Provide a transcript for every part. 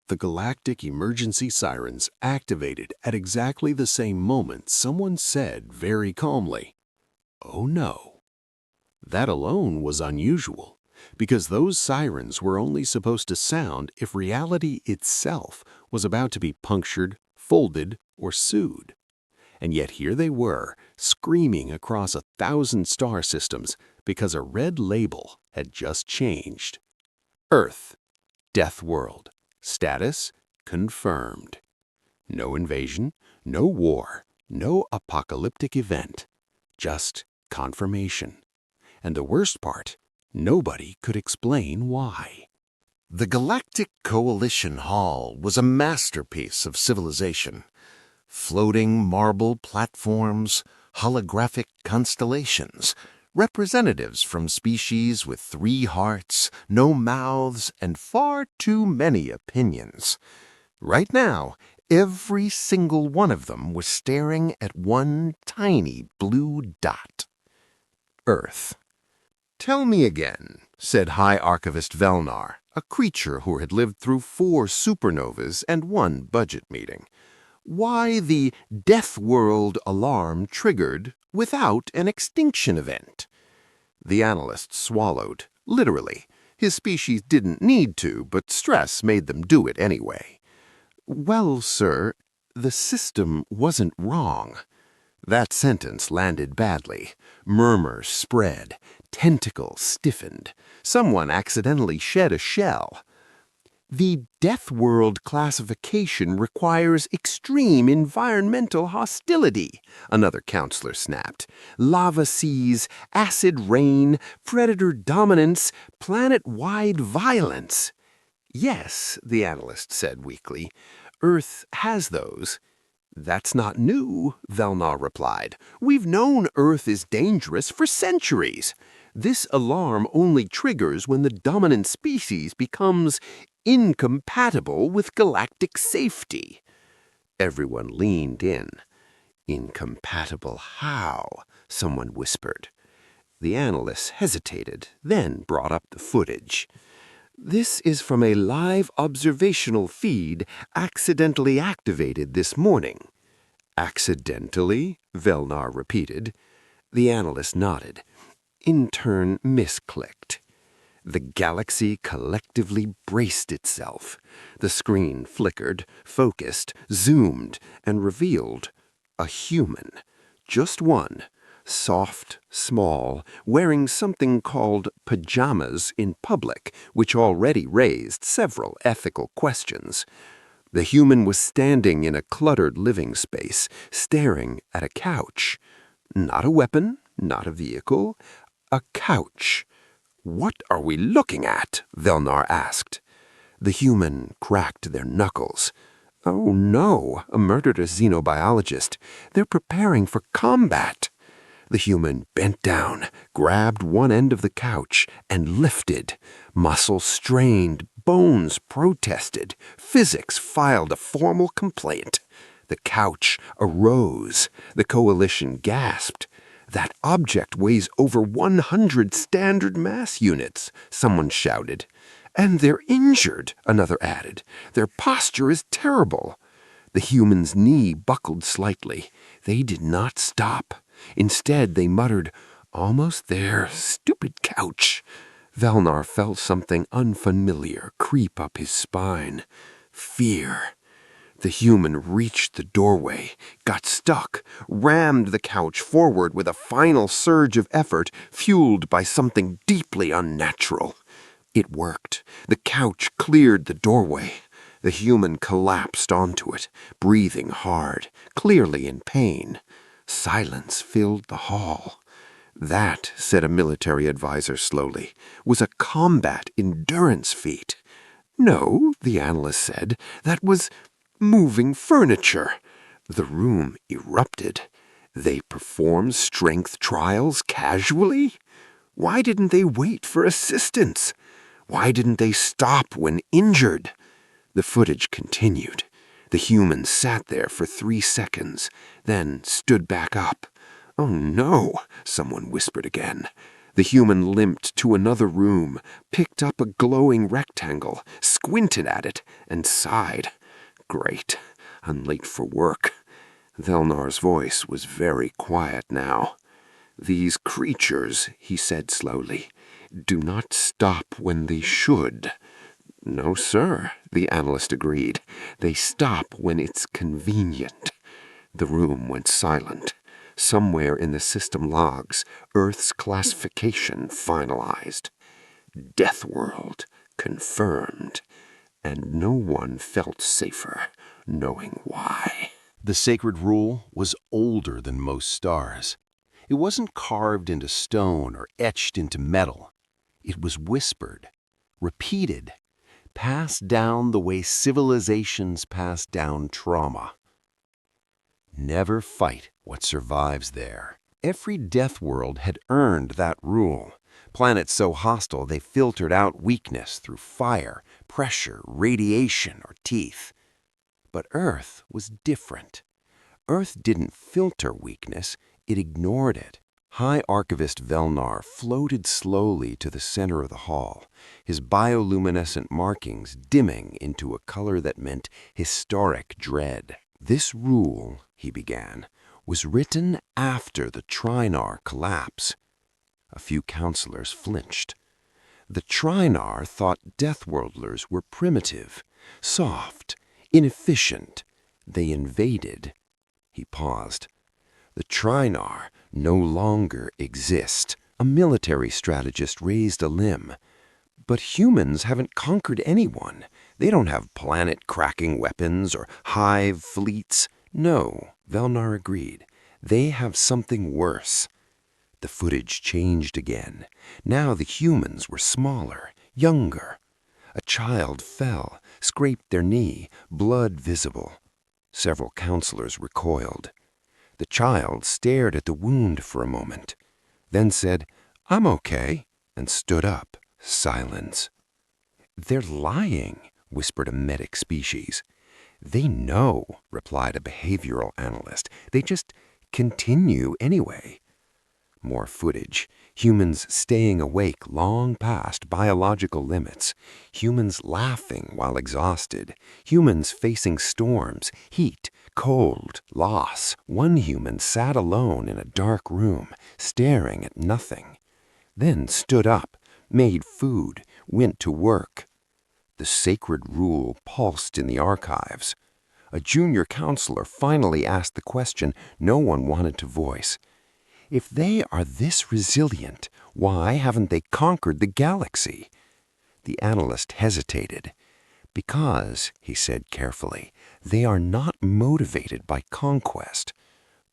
The galactic emergency sirens activated at exactly the same moment someone said very calmly, "Oh no." That alone was unusual, because those sirens were only supposed to sound if reality itself was about to be punctured, folded, or sued. And yet here they were, screaming across 1,000 star systems because a red label had just changed. Earth, Deathworld. Status confirmed. No invasion, no war, no apocalyptic event. Just confirmation. And the worst part, nobody could explain why. The Galactic Coalition Hall was a masterpiece of civilization. Floating marble platforms, holographic constellations, representatives from species with 3 hearts, no mouths, and far too many opinions. Right now, every single one of them was staring at one tiny blue dot. Earth. "Tell me again," said High Archivist Velnar, a creature who had lived through 4 supernovas and 1 budget meeting, "why the Deathworld alarm triggered without an extinction event." The analyst swallowed, literally. His species didn't need to, but stress made them do it anyway. "Well, sir, the system wasn't wrong." That sentence landed badly. Murmurs spread. Tentacles stiffened. Someone accidentally shed a shell. "The Deathworld classification requires extreme environmental hostility," another counselor snapped. "Lava seas, acid rain, predator dominance, planet-wide violence." "Yes," the analyst said weakly, "Earth has those." "That's not new," Velnar replied. "We've known Earth is dangerous for centuries. This alarm only triggers when the dominant species becomes incompatible with galactic safety." Everyone leaned in. "Incompatible how?" someone whispered. The analyst hesitated, then brought up the footage. "This is from a live observational feed accidentally activated this morning." "Accidentally?" Velnar repeated. The analyst nodded. Intern misclicked. The galaxy collectively braced itself. The screen flickered, focused, zoomed, and revealed a human. Just one. Soft, small, wearing something called pajamas in public, which already raised several ethical questions. The human was standing in a cluttered living space, staring at a couch. Not a weapon, not a vehicle, a couch. "What are we looking at?" Velnar asked. The human cracked their knuckles. "Oh no," murmured a xenobiologist. "They're preparing for combat." The human bent down, grabbed one end of the couch, and lifted. Muscles strained, bones protested. Physics filed a formal complaint. The couch arose. The coalition gasped. "That object weighs over 100 standard mass units," someone shouted. "And they're injured," another added. "Their posture is terrible." The human's knee buckled slightly. They did not stop. Instead, they muttered, "Almost there, stupid couch." Velnar felt something unfamiliar creep up his spine. Fear. The human reached the doorway, got stuck, rammed the couch forward with a final surge of effort fueled by something deeply unnatural. It worked. The couch cleared the doorway. The human collapsed onto it, breathing hard, clearly in pain. Silence filled the hall. "That," said a military advisor slowly, "was a combat endurance feat." "No," the analyst said, "that was moving furniture." The room erupted. They performed strength trials casually? Why didn't they wait for assistance? Why didn't they stop when injured? The footage continued. The human sat there for 3 seconds, then stood back up. "Oh no," someone whispered again. The human limped to another room, picked up a glowing rectangle, squinted at it, and sighed. Great, I'm late for work. Velnar's voice was very quiet now. These creatures, he said slowly, do not stop when they should. No, sir, the analyst agreed. They stop when it's convenient. The room went silent. Somewhere in the system logs, Earth's classification finalized. Deathworld confirmed. And no one felt safer knowing why. The sacred rule was older than most stars. It wasn't carved into stone or etched into metal. It was whispered, repeated, passed down the way civilizations pass down trauma. Never fight what survives there. Every death world had earned that rule. Planets so hostile they filtered out weakness through fire, pressure, radiation, or teeth. But Earth was different. Earth didn't filter weakness, it ignored it. High Archivist Velnar floated slowly to the center of the hall, his bioluminescent markings dimming into a color that meant historic dread. This rule, he began, was written after the Trinar collapse. A few counselors flinched. The Trinar thought Deathworlders were primitive, soft, inefficient. They invaded. He paused. The Trinar no longer exist. A military strategist raised a limb. But humans haven't conquered anyone. They don't have planet-cracking weapons or hive fleets. No, Velnar agreed. They have something worse. The footage changed again. Now the humans were smaller, younger. A child fell, scraped their knee, blood visible. Several counselors recoiled. The child stared at the wound for a moment, then said, "I'm okay," and stood up. Silence. "They're lying," whispered a medic species. "They know," replied a behavioral analyst. "They just continue anyway." More footage. Humans staying awake long past biological limits. Humans laughing while exhausted. Humans facing storms, heat, cold, loss. One human sat alone in a dark room, staring at nothing. Then stood up, made food, went to work. The sacred rule pulsed in the archives. A junior counselor finally asked the question no one wanted to voice. If they are this resilient, why haven't they conquered the galaxy? The analyst hesitated. Because, he said carefully, they are not motivated by conquest.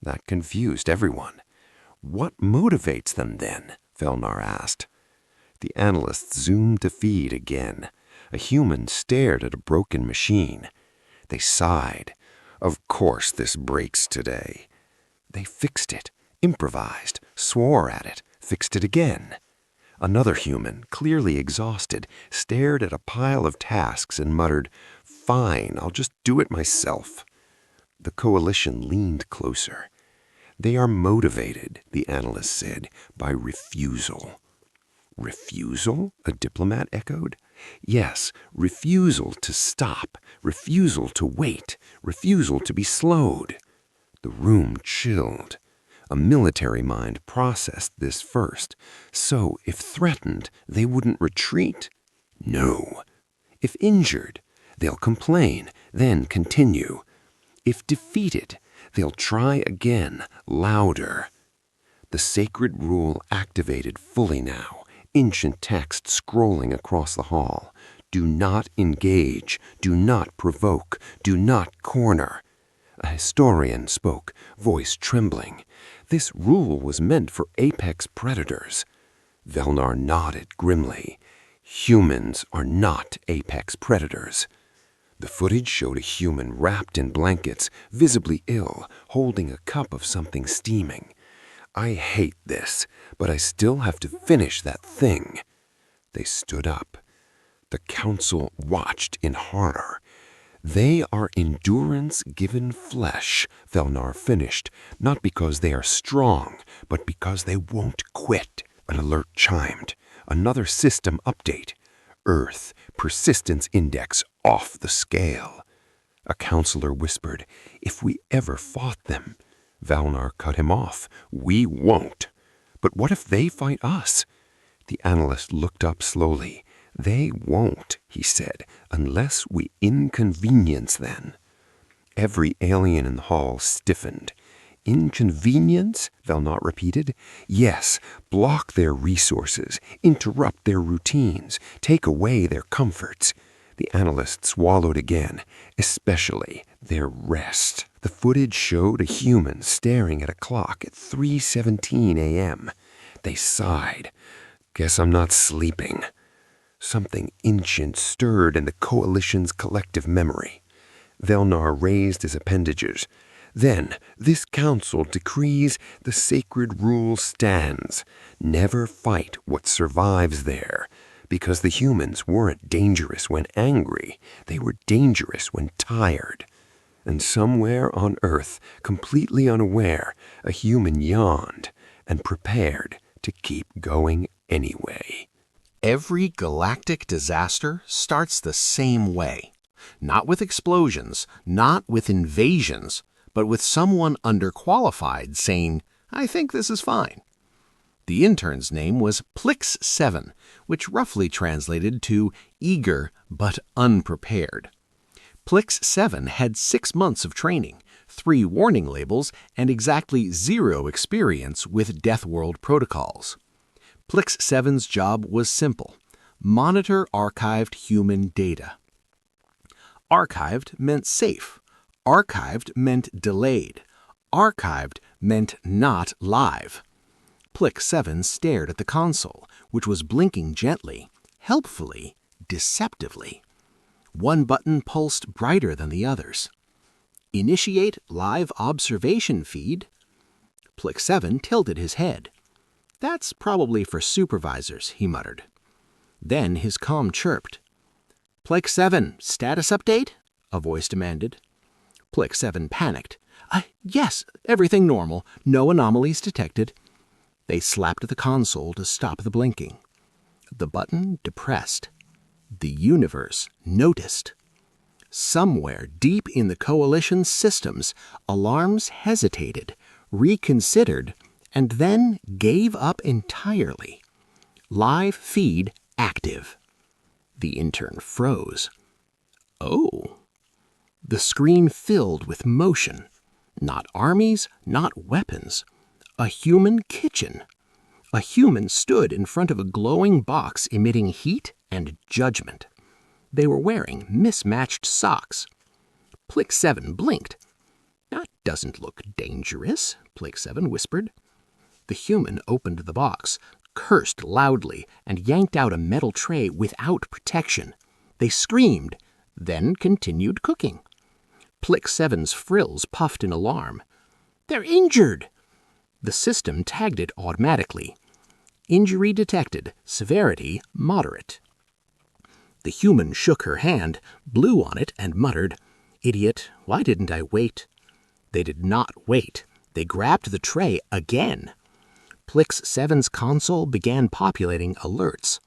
That confused everyone. What motivates them then? Velnar asked. The analyst zoomed to feed again. A human stared at a broken machine. They sighed. Of course this breaks today. They fixed it. Improvised, swore at it, fixed it again. Another human, clearly exhausted, stared at a pile of tasks and muttered, "Fine, I'll just do it myself." The coalition leaned closer. "They are motivated," the analyst said, "by refusal." "Refusal?" a diplomat echoed. "Yes, refusal to stop, refusal to wait, refusal to be slowed." The room chilled. A military mind processed this first. So, if threatened, they wouldn't retreat? No. If injured, they'll complain, then continue. If defeated, they'll try again, louder. The sacred rule activated fully now, ancient text scrolling across the hall. Do not engage, do not provoke, do not corner. A historian spoke, voice trembling. This rule was meant for apex predators. Velnar nodded grimly. Humans are not apex predators. The footage showed a human wrapped in blankets, visibly ill, holding a cup of something steaming. "I hate this, but I still have to finish that thing." They stood up. The council watched in horror. "They are endurance given flesh," Velnar finished, "not because they are strong, but because they won't quit." An alert chimed. Another system update. Earth, persistence index off the scale. A counselor whispered, "If we ever fought them." Valnar cut him off. "We won't." "But what if they fight us?" The analyst looked up slowly. "They won't," he said, "unless we inconvenience them." Every alien in the hall stiffened. "Inconvenience?" Valnar repeated. "Yes, block their resources, interrupt their routines, take away their comforts." The analyst swallowed again, "especially their rest." The footage showed a human staring at a clock at 3:17 a.m. They sighed. "Guess I'm not sleeping." Something ancient stirred in the Coalition's collective memory. Valnar raised his appendages. "Then, this council decrees the sacred rule stands. Never fight what survives there. Because the humans weren't dangerous when angry. They were dangerous when tired." And somewhere on Earth, completely unaware, a human yawned and prepared to keep going anyway. Every galactic disaster starts the same way. Not with explosions, not with invasions, but with someone underqualified saying, "I think this is fine." The intern's name was Plix-7, which roughly translated to eager but unprepared. Plix-7 had 6 months of training, 3 warning labels, and exactly 0 experience with Deathworld protocols. Plix-7's job was simple: monitor archived human data. Archived meant safe. Archived meant delayed. Archived meant not live. Plix-7 stared at the console, which was blinking gently, helpfully, deceptively. One button pulsed brighter than the others. "Initiate live observation feed." Plix-7 tilted his head. "That's probably for supervisors," he muttered. Then his comm chirped. "Plix-7, status update?" a voice demanded. Plix-7 panicked. Yes, everything normal. No anomalies detected." They slapped the console to stop the blinking. The button depressed. The universe noticed. Somewhere deep in the Coalition's systems, alarms hesitated, reconsidered, and then gave up entirely. Live feed active. The intern froze. Oh. The screen filled with motion. Not armies, not weapons. A human kitchen. A human stood in front of a glowing box emitting heat and judgment. They were wearing mismatched socks. Plix-7 blinked. "That doesn't look dangerous," Plix-7 whispered. The human opened the box, cursed loudly, and yanked out a metal tray without protection. They screamed, then continued cooking. Plix-7's frills puffed in alarm. "They're injured!" The system tagged it automatically. Injury detected, severity moderate. The human shook her hand, blew on it, and muttered, "Idiot, why didn't I wait?" They did not wait. They grabbed the tray again. Plix-7's console began populating alerts.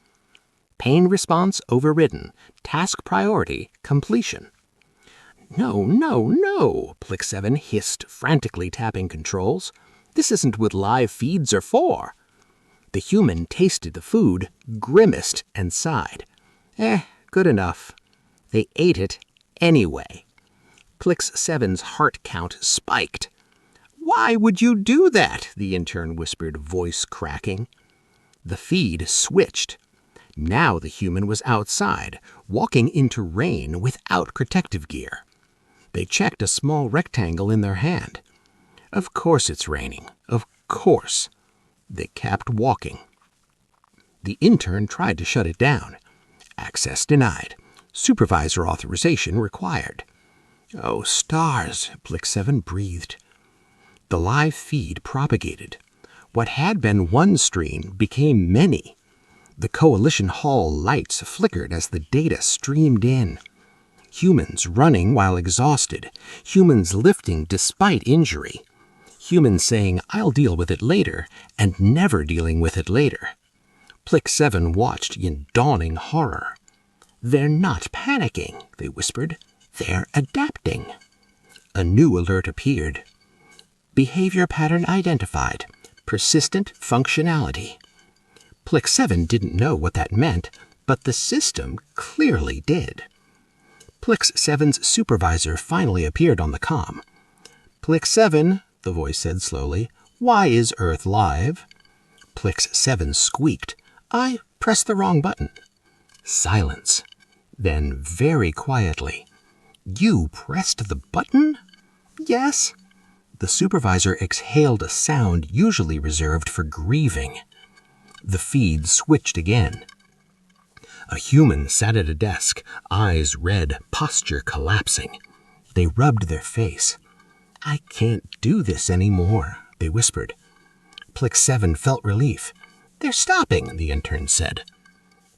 Pain response overridden. Task priority completion. "No, no, no," Plix-7 hissed, frantically tapping controls. "This isn't what live feeds are for." The human tasted the food, grimaced, and sighed. Good enough. They ate it anyway. Plix-7's heart count spiked. "Why would you do that?" the intern whispered, voice cracking. The feed switched. Now the human was outside, walking into rain without protective gear. They checked a small rectangle in their hand. Of course it's raining. Of course. They kept walking. The intern tried to shut it down. Access denied. Supervisor authorization required. "Oh, stars," Plix-7 breathed. The live feed propagated. What had been one stream became many. The Coalition Hall lights flickered as the data streamed in. Humans running while exhausted. Humans lifting despite injury. Humans saying, "I'll deal with it later," and never dealing with it later. Plick 7 watched in dawning horror. "They're not panicking," they whispered. "They're adapting." A new alert appeared. Behavior pattern identified. Persistent functionality. Plick 7 didn't know what that meant, but the system clearly did. Plick 7's supervisor finally appeared on the comm. "Plick 7, the voice said slowly, "why is Earth live?" Plick 7 squeaked. "I pressed the wrong button." Silence. Then, very quietly, "You pressed the button?" "Yes." The supervisor exhaled a sound usually reserved for grieving. The feed switched again. A human sat at a desk, eyes red, posture collapsing. They rubbed their face. "I can't do this anymore," they whispered. Plick 7 felt relief. "They're stopping," the intern said.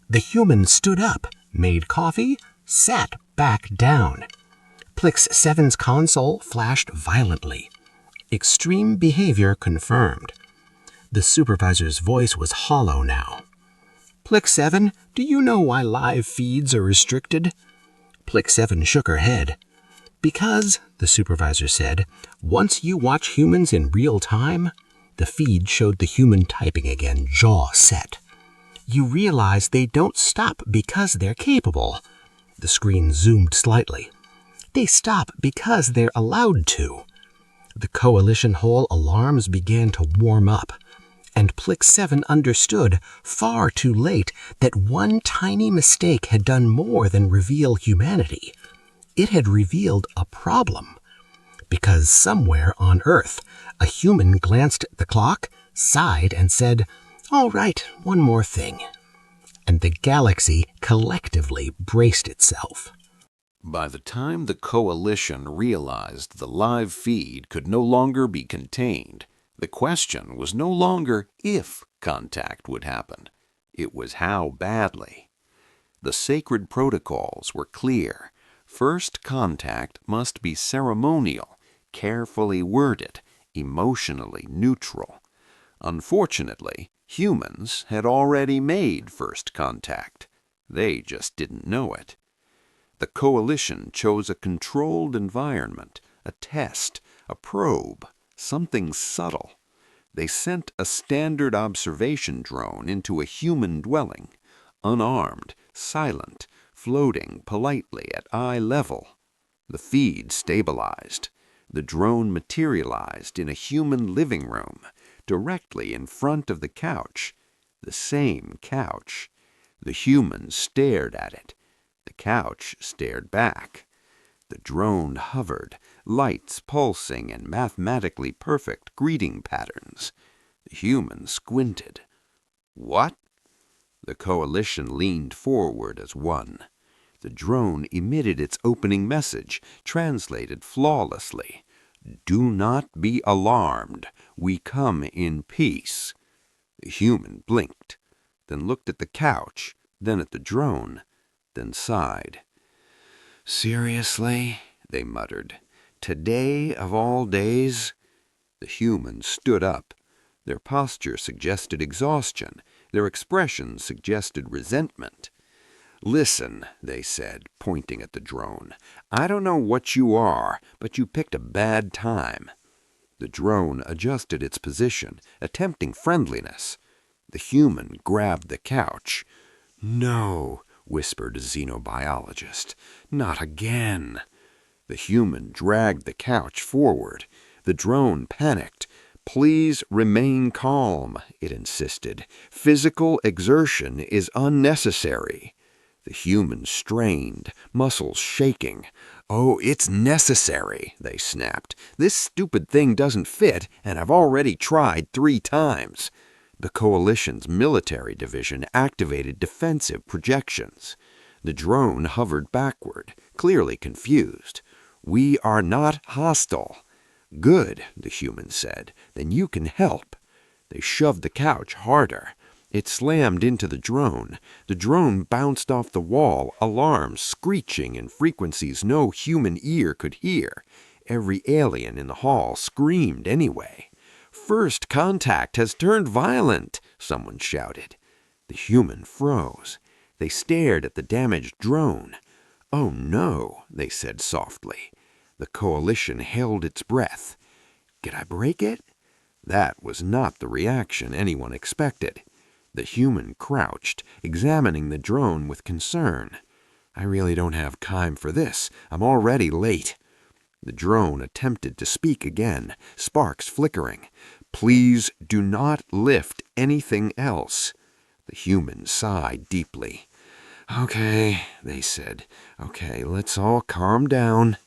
The human stood up, made coffee, sat back down. Plick 7's console flashed violently. Extreme behavior confirmed. The supervisor's voice was hollow now. "Plick 7, do you know why live feeds are restricted?" Plick 7 shook her head. "Because," the supervisor said, "once you watch humans in real time," the feed showed the human typing again, jaw set. "You realize they don't stop because they're capable." The screen zoomed slightly. "They stop because they're allowed to." The Coalition Hall alarms began to warm up, and Plick 7 understood, far too late, that one tiny mistake had done more than reveal humanity. It had revealed a problem. Because somewhere on Earth, a human glanced at the clock, sighed, and said, "All right, one more thing." And the galaxy collectively braced itself. By the time the Coalition realized the live feed could no longer be contained, the question was no longer if contact would happen. It was how badly. The sacred protocols were clear. First contact must be ceremonial, carefully worded, emotionally neutral. Unfortunately, humans had already made first contact. They just didn't know it. The Coalition chose a controlled environment, a test, a probe, something subtle. They sent a standard observation drone into a human dwelling, unarmed, silent, floating politely at eye level. The feed stabilized. The drone materialized in a human living room, directly in front of the couch. The same couch. The human stared at it. The couch stared back. The drone hovered, lights pulsing in mathematically perfect greeting patterns. The human squinted. "What?" The Coalition leaned forward as one. The drone emitted its opening message, translated flawlessly. "Do not be alarmed. We come in peace." The human blinked, then looked at the couch, then at the drone, then sighed. "Seriously?" they muttered. "Today of all days?" The humans stood up. Their posture suggested exhaustion. Their expression suggested resentment. "Listen," they said, pointing at the drone. "I don't know what you are, but you picked a bad time." The drone adjusted its position, attempting friendliness. The human grabbed the couch. "No," whispered a xenobiologist. "Not again." The human dragged the couch forward. The drone panicked. "Please remain calm," it insisted. "Physical exertion is unnecessary." The human strained, muscles shaking. "Oh, it's necessary," they snapped. "This stupid thing doesn't fit, and I've already tried 3 times." The Coalition's military division activated defensive projections. The drone hovered backward, clearly confused. "We are not hostile." "Good," the human said. "Then you can help." They shoved the couch harder. It slammed into the drone. The drone bounced off the wall, alarms screeching in frequencies no human ear could hear. Every alien in the hall screamed anyway. "First contact has turned violent," someone shouted. The human froze. They stared at the damaged drone. "Oh no," they said softly. The coalition held its breath. "Could I break it?" That was not the reaction anyone expected. The human crouched, examining the drone with concern. "I really don't have time for this. I'm already late." The drone attempted to speak again, sparks flickering. "Please do not lift anything else." The human sighed deeply. "Okay," they said. "Okay, let's all calm down."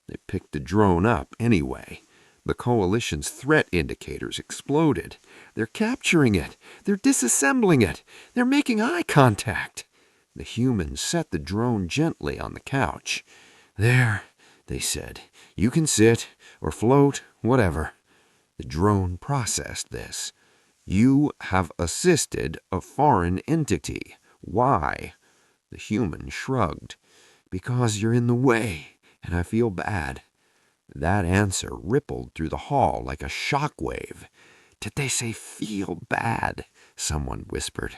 They picked the drone up anyway. The coalition's threat indicators exploded. "They're capturing it. They're disassembling it. They're making eye contact." The humans set the drone gently on the couch. "There," they said. "You can sit or float, whatever." The drone processed this. "You have assisted a foreign entity. Why?" The human shrugged. "Because you're in the way, and I feel bad." That answer rippled through the hall like a shockwave. "Did they say feel bad?" someone whispered.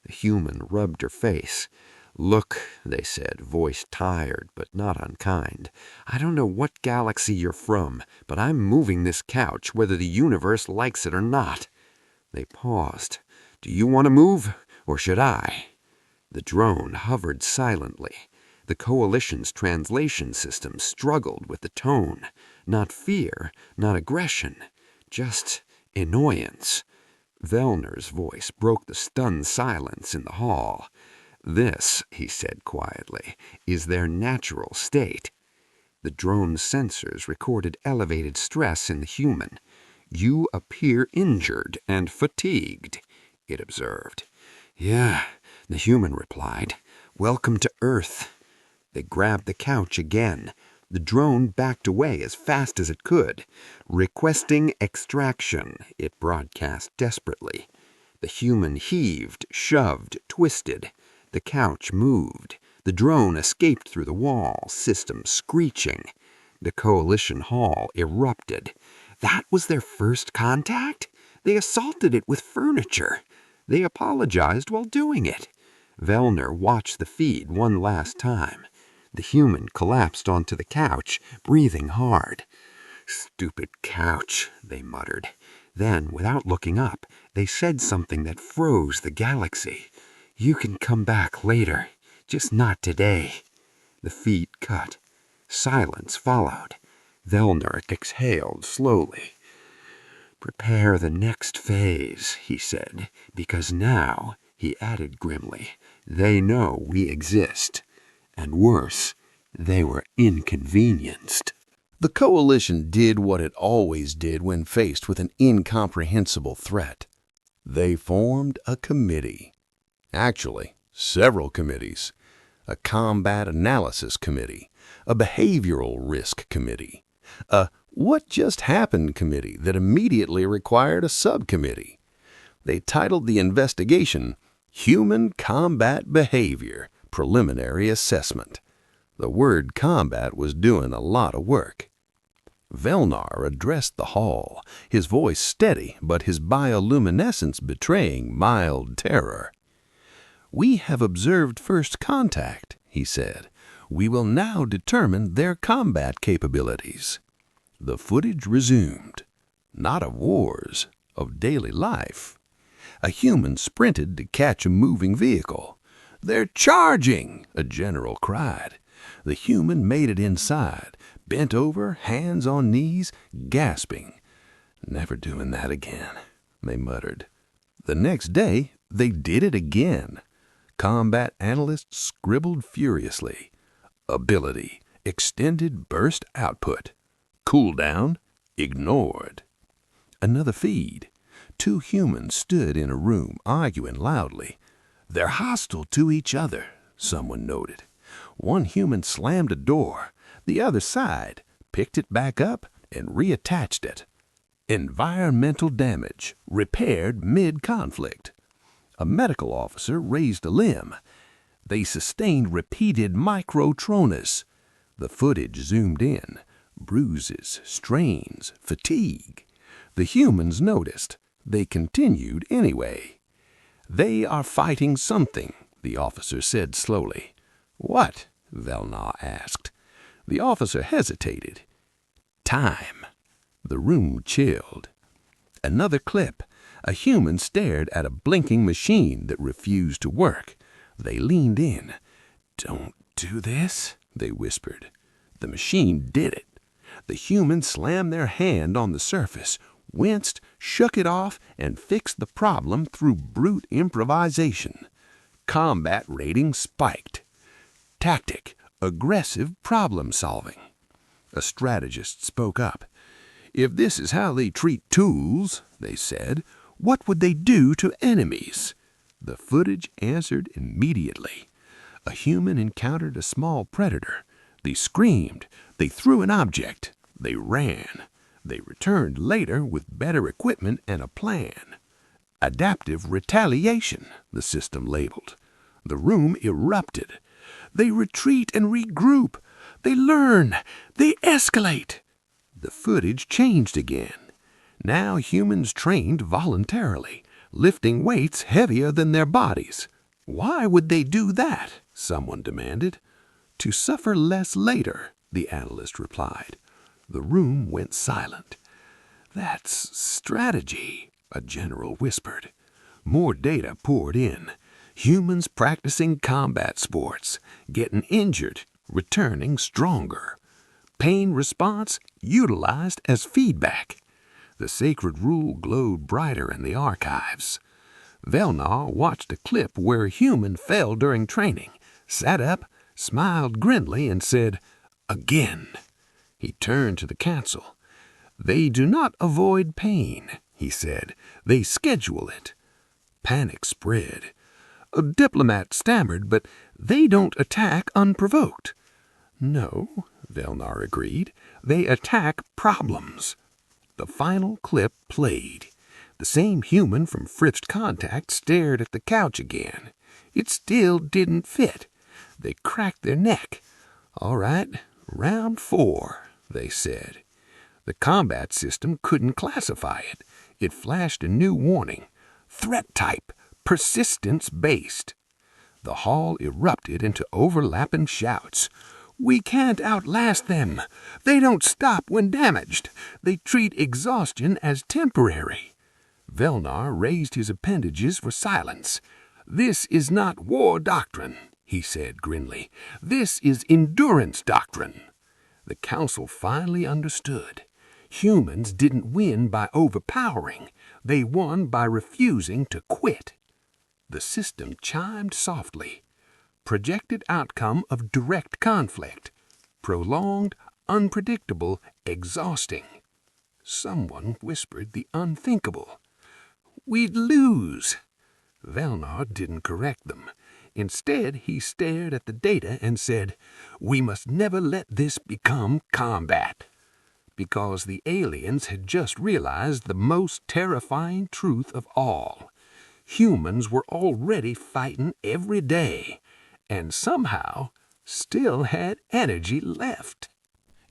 The human rubbed her face. "Look," they said, voice tired but not unkind. "I don't know what galaxy you're from, but I'm moving this couch whether the universe likes it or not." They paused. "Do you want to move, or should I?" The drone hovered silently. The coalition's translation system struggled with the tone. Not fear, not aggression, just annoyance. Vellner's voice broke the stunned silence in the hall. "This," he said quietly, "is their natural state." The drone's sensors recorded elevated stress in the human. "You appear injured and fatigued," it observed. "Yeah," the human replied. "Welcome to Earth." They grabbed the couch again. The drone backed away as fast as it could. "Requesting extraction," it broadcast desperately. The human heaved, shoved, twisted. The couch moved. The drone escaped through the wall, system screeching. The coalition hall erupted. That was their first contact? They assaulted it with furniture. They apologized while doing it. Vellner watched the feed one last time. The human collapsed onto the couch, breathing hard. "Stupid couch," they muttered. Then, without looking up, they said something that froze the galaxy. "You can come back later, just not today." The feed cut. Silence followed. Vellner exhaled slowly. "Prepare the next phase," he said, "because now," he added grimly, "they know we exist. And worse, they were inconvenienced." The coalition did what it always did when faced with an incomprehensible threat. They formed a committee. Actually, several committees. A combat analysis committee, a behavioral risk committee, a what just happened committee that immediately required a subcommittee. They titled the investigation Human Combat Behavior Preliminary Assessment. The word combat was doing a lot of work. Vellner addressed the hall, his voice steady but his bioluminescence betraying mild terror. "We have observed first contact," he said. "We will now determine their combat capabilities." The footage resumed. Not of wars, of daily life. A human sprinted to catch a moving vehicle. "They're charging!" a general cried. The human made it inside, bent over, hands on knees, gasping. "Never doing that again," they muttered. The next day, they did it again. Combat analysts scribbled furiously. Ability, extended burst output. Cooldown, ignored. Another feed. Two humans stood in a room arguing loudly. "They're hostile to each other," someone noted. One human slammed a door. The other sighed, picked it back up, and reattached it. Environmental damage, repaired mid-conflict. A medical officer raised a limb. They sustained repeated microtronis. The footage zoomed in. Bruises, strains, fatigue. The humans noticed. They continued anyway. "They are fighting something," the officer said slowly. "What?" Velnar asked. The officer hesitated. "Time." The room chilled. Another clip. A human stared at a blinking machine that refused to work. They leaned in. "Don't do this," they whispered. The machine did it. The human slammed their hand on the surface, winced, shook it off, and fixed the problem through brute improvisation. Combat rating spiked. Tactic, aggressive problem solving. A strategist spoke up. "If this is how they treat tools," they said, "what would they do to enemies?" The footage answered immediately. A human encountered a small predator. They screamed. They threw an object. They ran. They returned later with better equipment and a plan. Adaptive retaliation, the system labeled. The room erupted. They retreat and regroup. They learn. They escalate. The footage changed again. Now humans trained voluntarily, lifting weights heavier than their bodies. "Why would they do that?" someone demanded. "To suffer less later," the analyst replied. The room went silent. "That's strategy," a general whispered. More data poured in. Humans practicing combat sports, getting injured, returning stronger. Pain response utilized as feedback. The sacred rule glowed brighter in the archives. Velnar watched a clip where a human fell during training, sat up, smiled grimly, and said, "Again." He turned to the council. "They do not avoid pain," he said. "They schedule it." Panic spread. A diplomat stammered, "But they don't attack unprovoked." "No," Velnar agreed. "They attack problems." The final clip played. The same human from First Contact stared at the couch again. It still didn't fit. They cracked their neck. "All right, round 4, they said. The combat system couldn't classify it. It flashed a new warning. Threat type, persistence-based. The hall erupted into overlapping shouts. "We can't outlast them. They don't stop when damaged. They treat exhaustion as temporary." Velnar raised his appendages for silence. "This is not war doctrine," he said grimly. "This is endurance doctrine." The council finally understood. Humans didn't win by overpowering. They won by refusing to quit. The system chimed softly. Projected outcome of direct conflict. Prolonged, unpredictable, exhausting. Someone whispered the unthinkable. "We'd lose." Velnar didn't correct them. Instead, he stared at the data and said, "We must never let this become combat." Because the aliens had just realized the most terrifying truth of all. Humans were already fighting every day, and somehow still had energy left.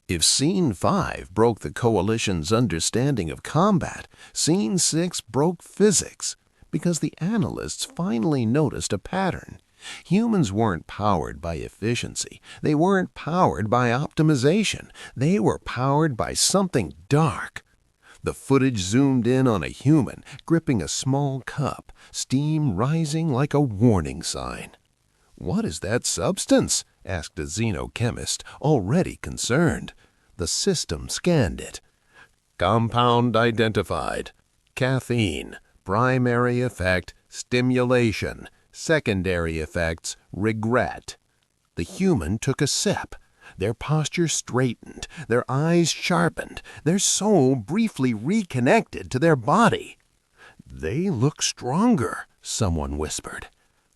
If Scene 5 broke the Coalition's understanding of combat, Scene 6 broke physics, because the analysts finally noticed a pattern. Humans weren't powered by efficiency. They weren't powered by optimization. They were powered by something dark. The footage zoomed in on a human gripping a small cup, steam rising like a warning sign. "What is that substance?" asked a xenochemist, already concerned. The system scanned it. "Compound identified. Caffeine. Primary effect, stimulation. Secondary effects, regret." The human took a sip. Their posture straightened, their eyes sharpened, their soul briefly reconnected to their body. "They look stronger," someone whispered.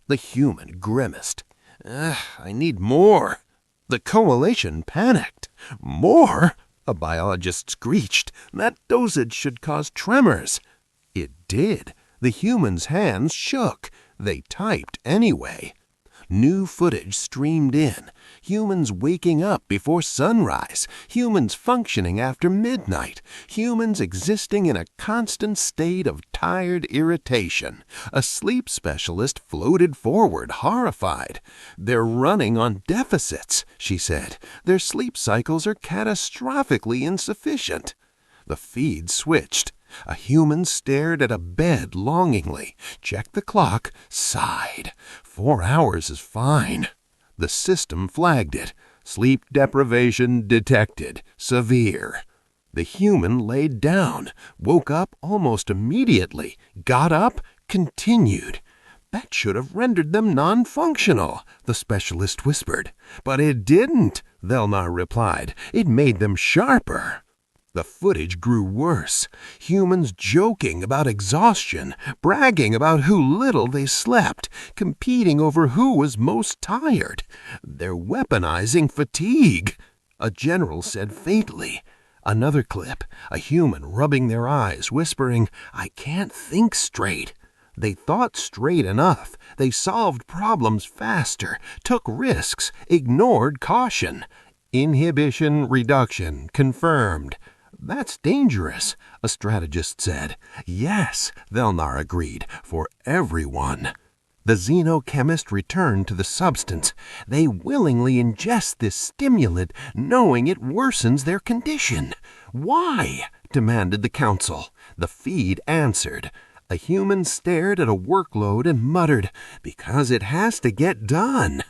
The human grimaced. "I need more." The Coalition panicked. "More?" a biologist screeched. "That dosage should cause tremors." It did. The human's hands shook. They typed anyway. New footage streamed in. Humans waking up before sunrise. Humans functioning after midnight. Humans existing in a constant state of tired irritation. A sleep specialist floated forward, horrified. "They're running on deficits," she said. "Their sleep cycles are catastrophically insufficient." The feed switched. A human stared at a bed longingly, checked the clock, sighed. 4 hours is fine. The system flagged it. Sleep deprivation detected. Severe. The human laid down, woke up almost immediately, got up, continued. "That should have rendered them non-functional," the specialist whispered. "But it didn't," Velnar replied. "It made them sharper." The footage grew worse. Humans joking about exhaustion, bragging about how little they slept, competing over who was most tired. "They're weaponizing fatigue," a general said faintly. Another clip, a human rubbing their eyes, whispering, "I can't think straight." They thought straight enough. They solved problems faster, took risks, ignored caution. Inhibition reduction confirmed. "That's dangerous," a strategist said. "Yes," Velnar agreed, "for everyone." The xenochemist returned to the substance. They willingly ingest this stimulant, knowing it worsens their condition. "Why?" demanded the council. The feed answered. A human stared at a workload and muttered, "Because it has to get done."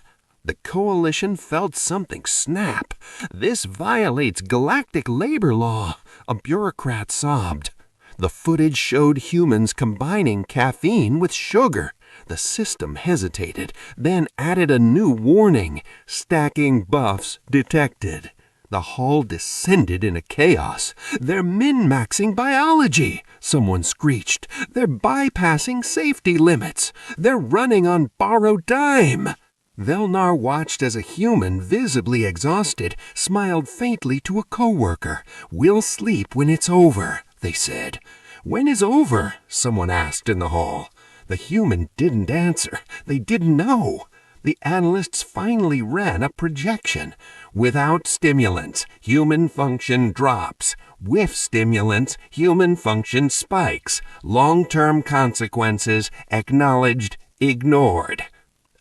The coalition felt something snap. "This violates galactic labor law," a bureaucrat sobbed. The footage showed humans combining caffeine with sugar. The system hesitated, then added a new warning: stacking buffs detected. The hull descended into chaos. "They're min-maxing biology," someone screeched. "They're bypassing safety limits. They're running on borrowed time." Velnar watched as a human, visibly exhausted, smiled faintly to a coworker. "We'll sleep when it's over," they said. "When is over?" someone asked in the hall. The human didn't answer. They didn't know. The analysts finally ran a projection. Without stimulants, human function drops. With stimulants, human function spikes. Long-term consequences acknowledged, ignored.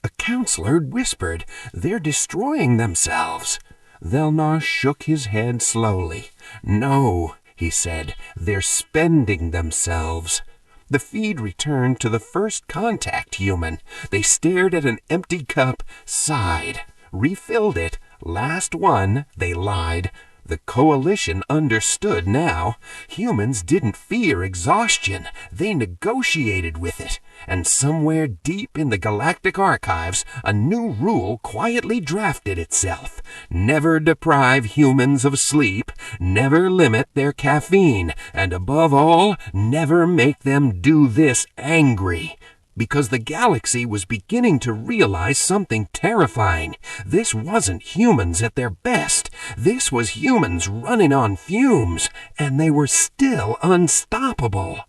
A counselor whispered, "They're destroying themselves." Velnar shook his head slowly. "No," he said, "they're spending themselves." The feed returned to the first contact human. They stared at an empty cup, sighed, refilled it. "Last one," they lied. The coalition understood now. Humans didn't fear exhaustion. They negotiated with it. And somewhere deep in the galactic archives, a new rule quietly drafted itself. Never deprive humans of sleep, never limit their caffeine, and above all, never make them do this angry. Because the galaxy was beginning to realize something terrifying. This wasn't humans at their best. This was humans running on fumes, and they were still unstoppable.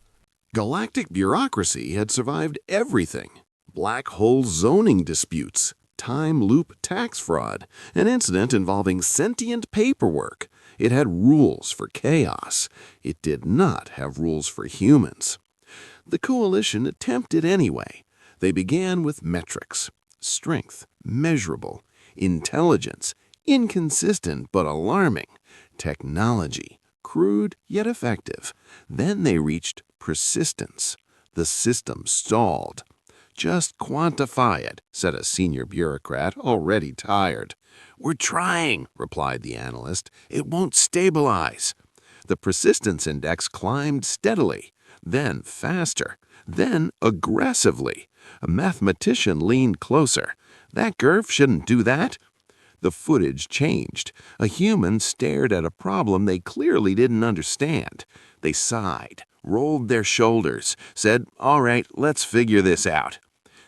Galactic bureaucracy had survived everything. Black hole zoning disputes, time loop tax fraud, an incident involving sentient paperwork. It had rules for chaos. It did not have rules for humans. The coalition attempted anyway. They began with metrics: strength, measurable; intelligence, inconsistent but alarming; technology, crude yet effective. Then they reached persistence. The system stalled. "Just quantify it," said a senior bureaucrat, already tired. "We're trying," replied the analyst. "It won't stabilize." The persistence index climbed steadily, then faster, then aggressively. A mathematician leaned closer. "That curve shouldn't do that." The footage changed. A human stared at a problem they clearly didn't understand. They sighed, rolled their shoulders, said, "All right, let's figure this out."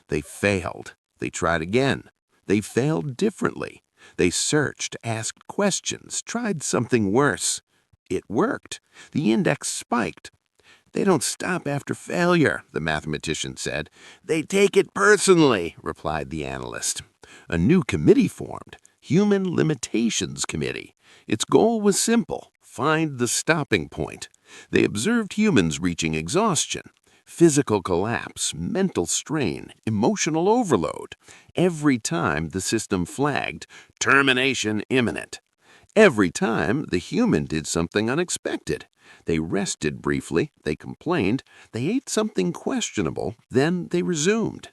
They failed. They tried again. They failed differently. They searched, asked questions, tried something worse. It worked. The index spiked. They don't stop after failure, the mathematician said. They take it personally, replied the analyst. A new committee formed, Human Limitations Committee. Its goal was simple: find the stopping point. They observed humans reaching exhaustion, physical collapse, mental strain, emotional overload. Every time the system flagged, termination imminent. Every time the human did something unexpected. They rested briefly, they complained, they ate something questionable, then they resumed.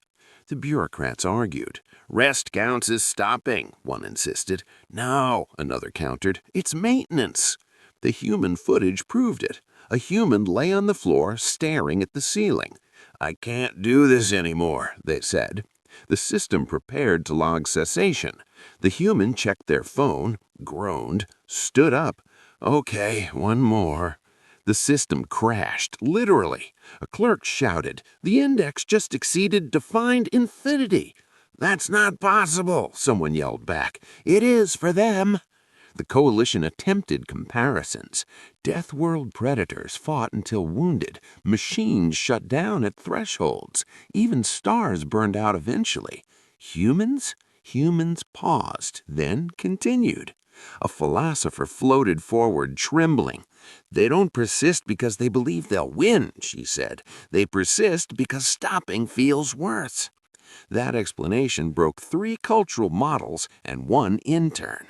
The bureaucrats argued. Rest counts as stopping, one insisted. No, another countered, it's maintenance. The human footage proved it. A human lay on the floor staring at the ceiling. I can't do this anymore, they said. The system prepared to log cessation. The human checked their phone, groaned, stood up. Okay, one more. The system crashed, literally. A clerk shouted, the index just exceeded defined infinity. That's not possible, someone yelled back. It is for them. The coalition attempted comparisons. Deathworld predators fought until wounded. Machines shut down at thresholds. Even stars burned out eventually. Humans? Humans paused, then continued. A philosopher floated forward, trembling. They don't persist because they believe they'll win, she said. They persist because stopping feels worse. That explanation broke 3 cultural models and 1 intern.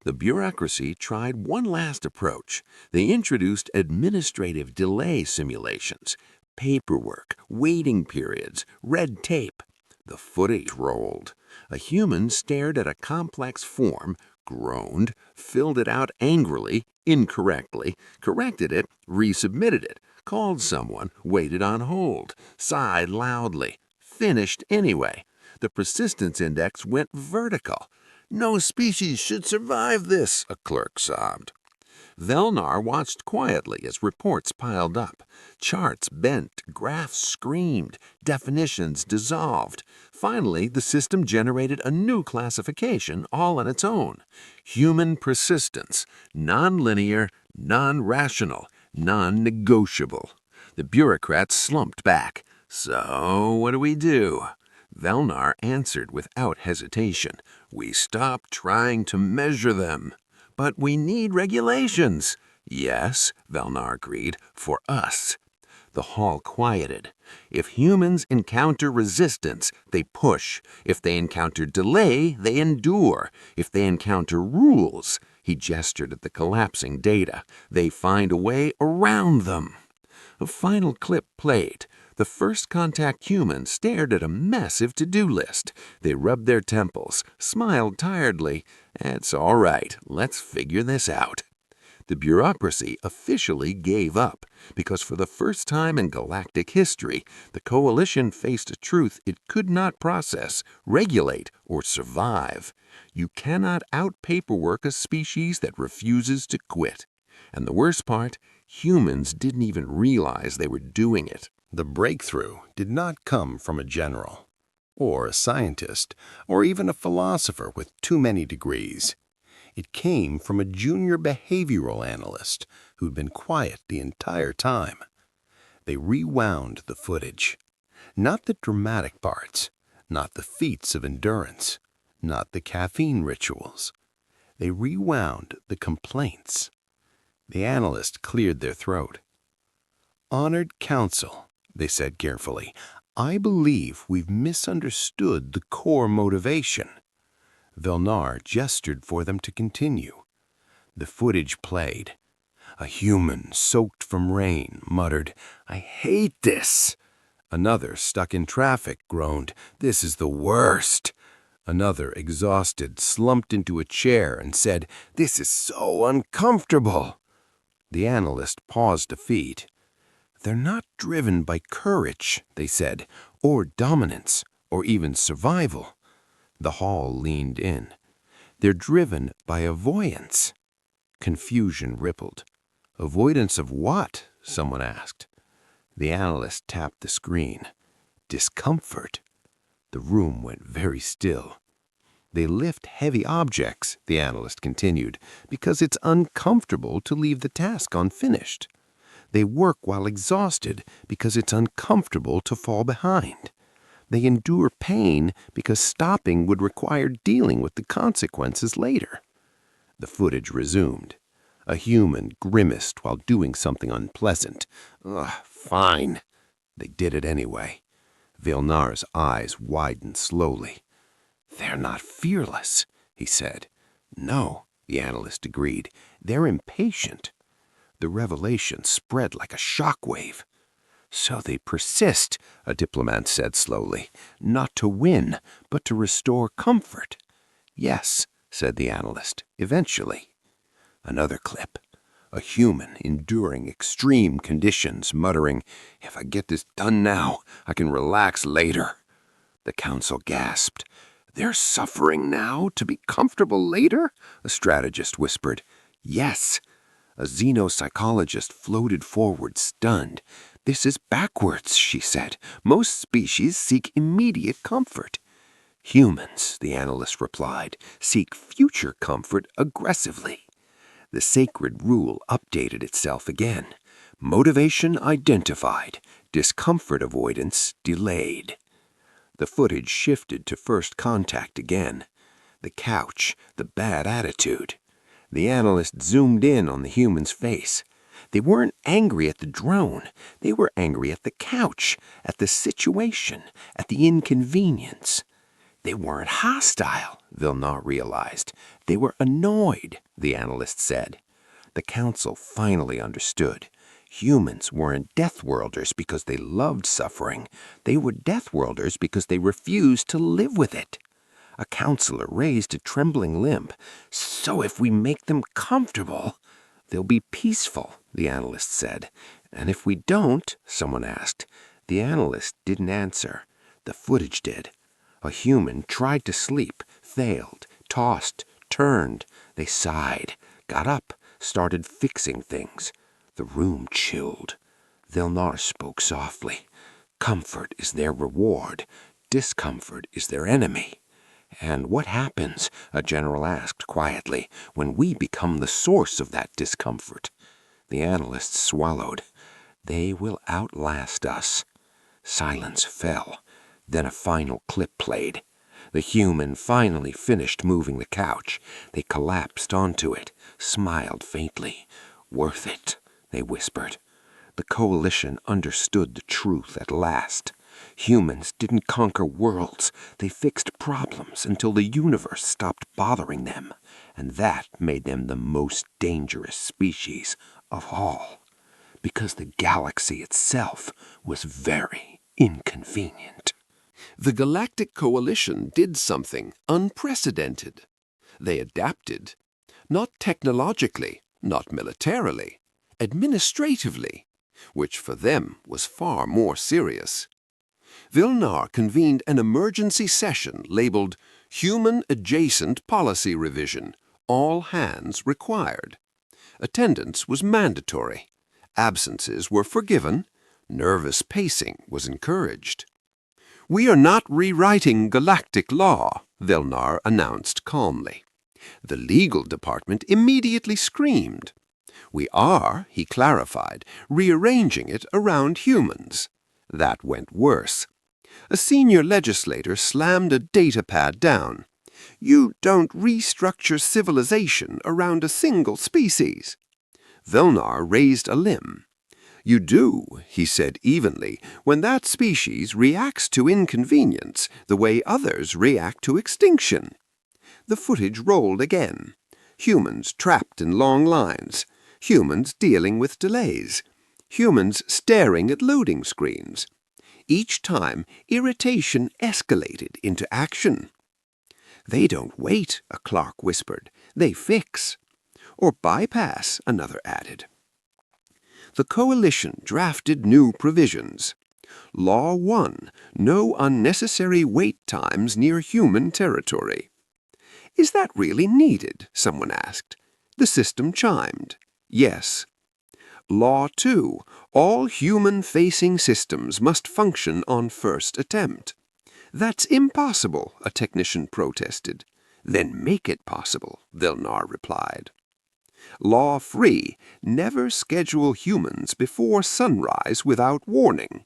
The bureaucracy tried one last approach. They introduced administrative delay simulations, paperwork, waiting periods, red tape. The footage rolled. A human stared at a complex form, groaned, filled it out angrily, incorrectly, corrected it, resubmitted it, called someone, waited on hold, sighed loudly, finished anyway. The persistence index went vertical. No species should survive this, a clerk sobbed. Velnar watched quietly as reports piled up. Charts bent, graphs screamed, definitions dissolved. Finally, the system generated a new classification all on its own. Human persistence, non-linear, non-rational, non-negotiable. The bureaucrats slumped back. So, what do we do? Velnar answered without hesitation. We stop trying to measure them. But we need regulations. Yes, Velnar agreed, for us. The hall quieted. If humans encounter resistance, they push. If they encounter delay, they endure. If they encounter rules, he gestured at the collapsing data, they find a way around them. A final clip played. The first contact humans stared at a massive to-do list. They rubbed their temples, smiled tiredly. It's all right, let's figure this out. The bureaucracy officially gave up, because for the first time in galactic history, the coalition faced a truth it could not process, regulate, or survive. You cannot out-paperwork a species that refuses to quit. And the worst part, humans didn't even realize they were doing it. The breakthrough did not come from a general, or a scientist, or even a philosopher with too many degrees. It came from a junior behavioral analyst who'd been quiet the entire time. They rewound the footage. Not the dramatic parts, not the feats of endurance, not the caffeine rituals. They rewound the complaints. The analyst cleared their throat. Honored Council, they said carefully, I believe we've misunderstood the core motivation. Velnar gestured for them to continue. The footage played. A human soaked from rain muttered, I hate this. Another, stuck in traffic, groaned, this is the worst. Another, exhausted, slumped into a chair and said, this is so uncomfortable. The analyst paused to feed. They're not driven by courage, they said, or dominance, or even survival. The hall leaned in. They're driven by avoidance. Confusion rippled. Avoidance of what? Someone asked. The analyst tapped the screen. Discomfort. The room went very still. They lift heavy objects, the analyst continued, because it's uncomfortable to leave the task unfinished. They work while exhausted because it's uncomfortable to fall behind. They endure pain because stopping would require dealing with the consequences later. The footage resumed. A human grimaced while doing something unpleasant. Ugh, fine. They did it anyway. Vilnar's eyes widened slowly. They're not fearless, he said. No, the analyst agreed. They're impatient. The revelation spread like a shockwave. So they persist, a diplomat said slowly, not to win, but to restore comfort. Yes, said the analyst, eventually. Another clip. A human enduring extreme conditions, muttering, "If I get this done now, I can relax later." The council gasped. "They're suffering now to be comfortable later?" A strategist whispered. "Yes." A xenopsychologist floated forward, stunned. "This is backwards," she said. "Most species seek immediate comfort." "Humans," the analyst replied, "seek future comfort aggressively." The sacred rule updated itself again. Motivation identified, discomfort avoidance delayed. The footage shifted to first contact again. The couch, the bad attitude. The analyst zoomed in on the human's face. They weren't angry at the drone. They were angry at the couch, at the situation, at the inconvenience. They weren't hostile, Vilnar realized. They were annoyed, the analyst said. The council finally understood. Humans weren't Deathworlders because they loved suffering. They were Deathworlders because they refused to live with it. A counselor raised a trembling limb. "So if we make them comfortable, they'll be peaceful," the analyst said. "And if we don't?" someone asked. The analyst didn't answer. The footage did. A human tried to sleep, failed, tossed, turned. They sighed, got up, started fixing things. The room chilled. Vilnar spoke softly. "Comfort is their reward. Discomfort is their enemy." "And what happens," a general asked quietly, "when we become the source of that discomfort?" The analyst swallowed. "They will outlast us." Silence fell. Then a final clip played. The human finally finished moving the couch. They collapsed onto it, smiled faintly. "Worth it," they whispered. The coalition understood the truth at last. Humans didn't conquer worlds. They fixed problems until the universe stopped bothering them. And that made them the most dangerous species of all. Because the galaxy itself was very inconvenient. The Galactic Coalition did something unprecedented. They adapted, not technologically, not militarily, administratively, which for them was far more serious. Vilnar convened an emergency session labeled Human Adjacent Policy Revision, All Hands Required. Attendance was mandatory. Absences were forgiven. Nervous pacing was encouraged. "We are not rewriting galactic law," Vilnar announced calmly. The legal department immediately screamed. "We are," he clarified, "rearranging it around humans." That went worse. A senior legislator slammed a datapad down. "You don't restructure civilization around a single species." Vilnar raised a limb. "You do," he said evenly, "when that species reacts to inconvenience the way others react to extinction." The footage rolled again. Humans trapped in long lines. Humans dealing with delays. Humans staring at loading screens. Each time, irritation escalated into action. "They don't wait," a clerk whispered. "They fix." "Or bypass," another added. The coalition drafted new provisions. Law 1, no unnecessary wait times near human territory. "Is that really needed?" someone asked. The system chimed. Yes. Law 2, all human-facing systems must function on first attempt. "That's impossible," a technician protested. "Then make it possible," Vilnar replied. Law 3, never schedule humans before sunrise without warning.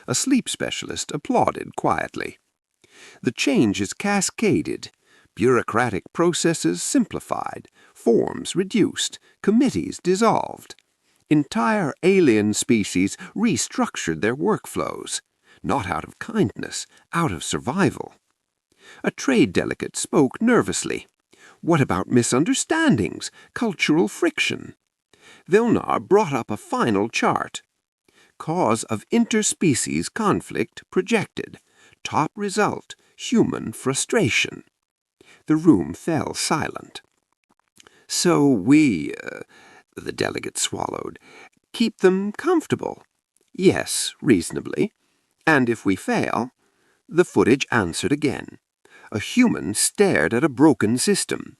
A sleep specialist applauded quietly. The change is cascaded, bureaucratic processes simplified, forms reduced, committees dissolved. Entire alien species restructured their workflows, not out of kindness, out of survival. A trade delegate spoke nervously. What about misunderstandings, cultural friction? Vilnar brought up a final chart. Cause of interspecies conflict projected. Top result, human frustration. The room fell silent. So the delegate swallowed, keep them comfortable. Yes, reasonably. And if we fail, the footage answered again. A human stared at a broken system.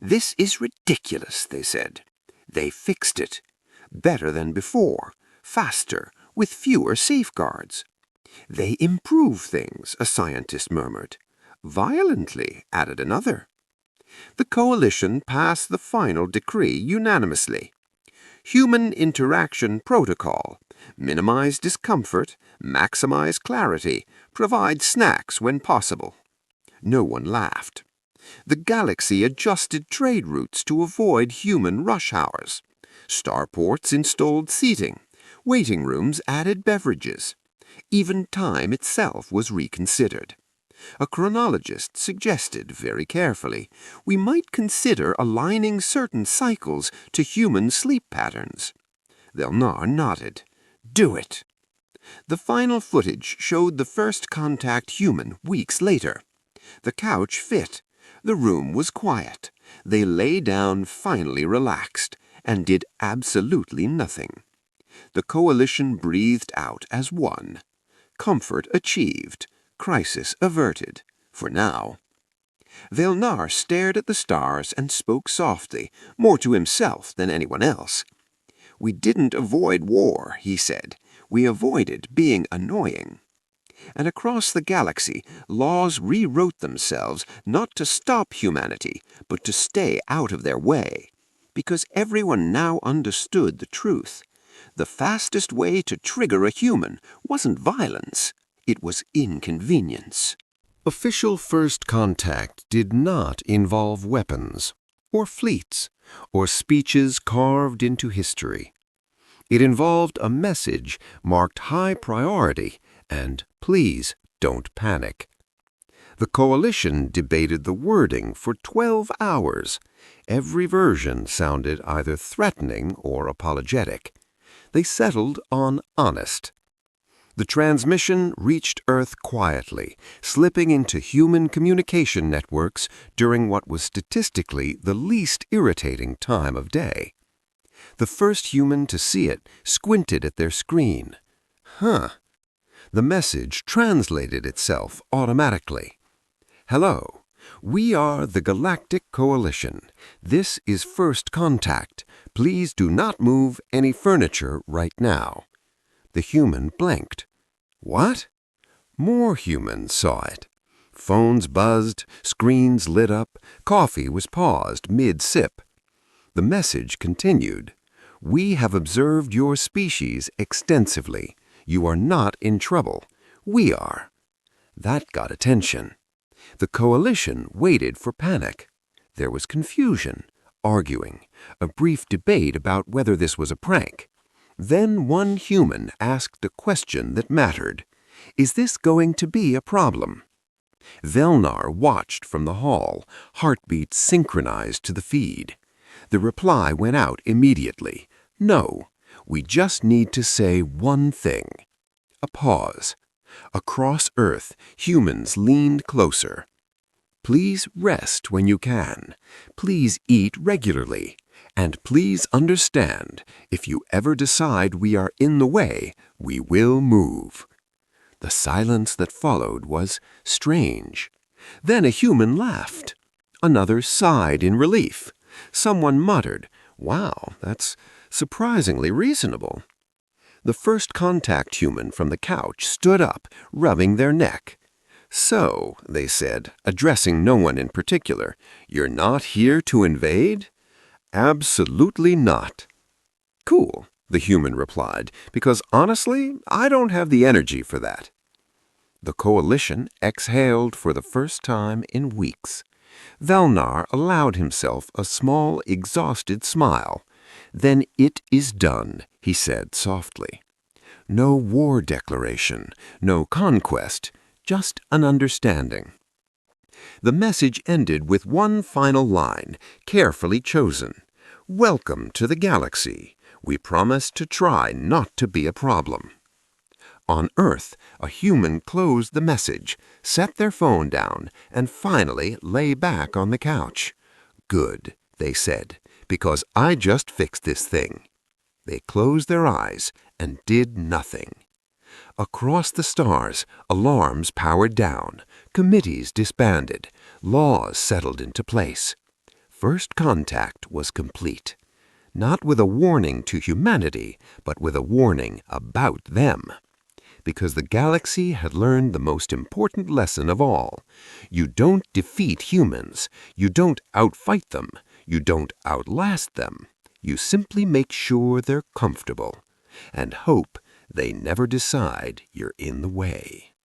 This is ridiculous, they said. They fixed it. Better than before, faster, with fewer safeguards. They improve things, a scientist murmured. Violently, added another. The coalition passed the final decree unanimously. Human interaction protocol. Minimize discomfort, maximize clarity, provide snacks when possible. No one laughed. The galaxy adjusted trade routes to avoid human rush hours. Starports installed seating. Waiting rooms added beverages. Even time itself was reconsidered. A chronologist suggested very carefully, we might consider aligning certain cycles to human sleep patterns. Vilnar nodded. Do it. The final footage showed the first contact human weeks later. The couch fit. The room was quiet. They lay down finally relaxed and did absolutely nothing. The coalition breathed out as one. Comfort achieved. Crisis averted. For now. Vilnar stared at the stars and spoke softly, more to himself than anyone else. We didn't avoid war, he said. We avoided being annoying. And across the galaxy, laws rewrote themselves not to stop humanity, but to stay out of their way. Because everyone now understood the truth. The fastest way to trigger a human wasn't violence. It was inconvenience. Official first contact did not involve weapons, or fleets, or speeches carved into history. It involved a message marked high priority and please don't panic. The coalition debated the wording for 12 hours. Every version sounded either threatening or apologetic. They settled on honest. The transmission reached Earth quietly, slipping into human communication networks during what was statistically the least irritating time of day. The first human to see it squinted at their screen. Huh. The message translated itself automatically. Hello. We are the Galactic Coalition. This is first contact. Please do not move any furniture right now. The human blanked. What? More humans saw it. Phones buzzed, screens lit up, coffee was paused mid-sip. The message continued. We have observed your species extensively. You are not in trouble. We are. That got attention. The coalition waited for panic. There was confusion, arguing, a brief debate about whether this was a prank. Then one human asked a question that mattered. Is this going to be a problem? Vilnar watched from the hall, heartbeat synchronized to the feed. The reply went out immediately. No, we just need to say one thing. A pause. Across Earth, humans leaned closer. Please rest when you can. Please eat regularly. And please understand, if you ever decide we are in the way, we will move. The silence that followed was strange. Then a human laughed. Another sighed in relief. Someone muttered, "Wow, that's surprisingly reasonable." The first contact human from the couch stood up, rubbing their neck. So, they said, addressing no one in particular, you're not here to invade? Absolutely not. Cool, the human replied, because honestly, I don't have the energy for that. The coalition exhaled for the first time in weeks. Velnar allowed himself a small, exhausted smile. Then it is done, he said softly. No war declaration, no conquest, just an understanding. The message ended with one final line, carefully chosen. Welcome to the galaxy. We promise to try not to be a problem. On Earth, a human closed the message, set their phone down, and finally lay back on the couch. Good, they said, because I just fixed this thing. They closed their eyes and did nothing. Across the stars, alarms powered down, committees disbanded, laws settled into place. First contact was complete. Not with a warning to humanity, but with a warning about them. Because the galaxy had learned the most important lesson of all. You don't defeat humans. You don't outfight them. You don't outlast them. You simply make sure they're comfortable and hope they never decide you're in the way.